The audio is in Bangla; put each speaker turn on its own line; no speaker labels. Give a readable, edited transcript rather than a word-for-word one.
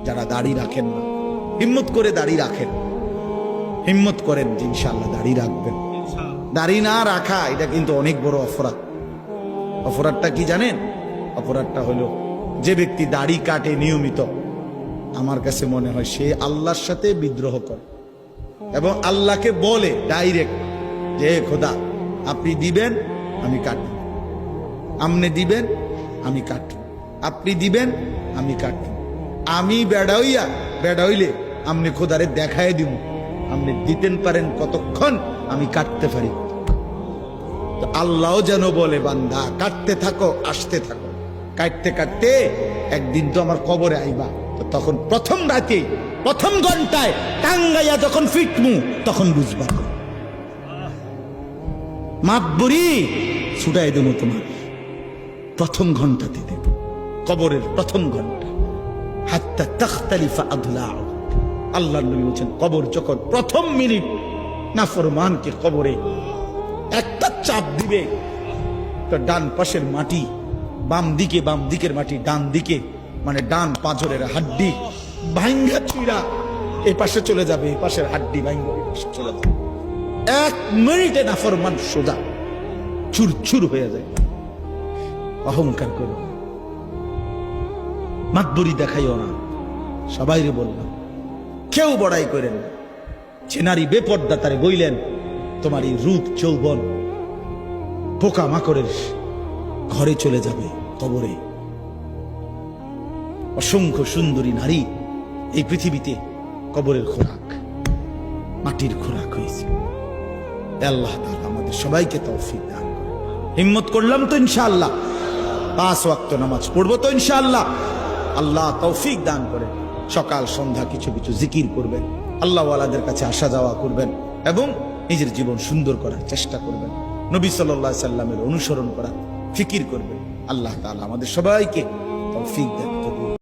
যারা দাড়ি রাখেন না, হিম্মত করে দাড়ি রাখেন, হিম্মত করেন যে ইনশাআল্লাহ দাড়ি রাখবেন। দাড়ি না রাখা এটা কিন্তু অনেক বড় অপরাধ। অপরাধটা কি জানেন? অপরাধটা হলো যে ব্যক্তি দাড়ি কাটে নিয়মিত, আমার কাছে মনে হয় সে আল্লাহর সাথে বিদ্রোহ করে এবং আল্লাহকে বলে ডাইরেক্ট যে খোদা আপনি দিবেন আমি কাটব, আপনি দিবেন আমি কাটব, আপনি দিবেন আমি কাটব, আমি বেড়া হইলে আপনি খোদারে দেখায় দিব, আপনি দিতেন পারেন কতক্ষণ, আমি কাটতে পারি। তো আল্লাহ যেন বলে বান্দা কাটতে থাকো, আসতে থাকো, কাটতে কাটতে একদিন তো আমার কবরে আইবা, তো তখন প্রথম রাতে প্রথম ঘন্টায় টাঙ্গাইয়া যখন ফিটমু তখন বুঝবা মাতবরি ছুটাই দেবো তোমার, প্রথম ঘন্টাতে দেব, কবরের প্রথম ঘন্টা। হাত্তা তাখতালিফা আদলাউ, আল্লাহর নবী বলেন কবর যখন প্রথম মিনিট নাফরমানকে কবরে একটা চাপ দিবে, তো ডান পাশের মাটি বাম দিকের মাটি ডান দিকে, মানে ডান পাঁজরের হাড্ডি ভাঙ্গা চুইরা এ পাশে চলে যাবে, এ পাশের হাড্ডি ভাঙ্গা এ পাশে চলে যাবে। এক মিনিটে নাফরমান সোজা চুরচুর হয়ে যায়। অহংকার করো, মাতবরি দেখাইও না। সবাইরে বললাম কেউ বড়াই করেন না। যে নারী বেপর্দা তারে বইলেন তোমার এই রূপ যৌবন পোকা মাকড়ের ঘরে চলে যাবে, কবরে। অসংখ্য সুন্দরী নারী এই পৃথিবীতে কবরের খোরাক, মাটির খোরাক হয়েছে। আল্লাহ তাআলা আমাদের সবাইকে তৌফিক দান করে। হিম্মত করলাম তো ইনশাআল্লাহ, 5 ওয়াক্ত নামাজ পড়বো তো ইনশাআল্লাহ। আল্লাহ তৌফিক দান করে সকাল সন্ধ্যা কিছু কিছু জিকির করবেন, আল্লাহ ওয়ালাদের কাছে আসা যাওয়া করবেন এবং নিজের জীবন সুন্দর করার চেষ্টা করবেন, নবী সাল্লাল্লাহু আলাইহি সাল্লামের অনুসরণ করার ফিকির করবেন। আল্লাহ তাআলা আমাদের সবাইকে তৌফিক দান করুন।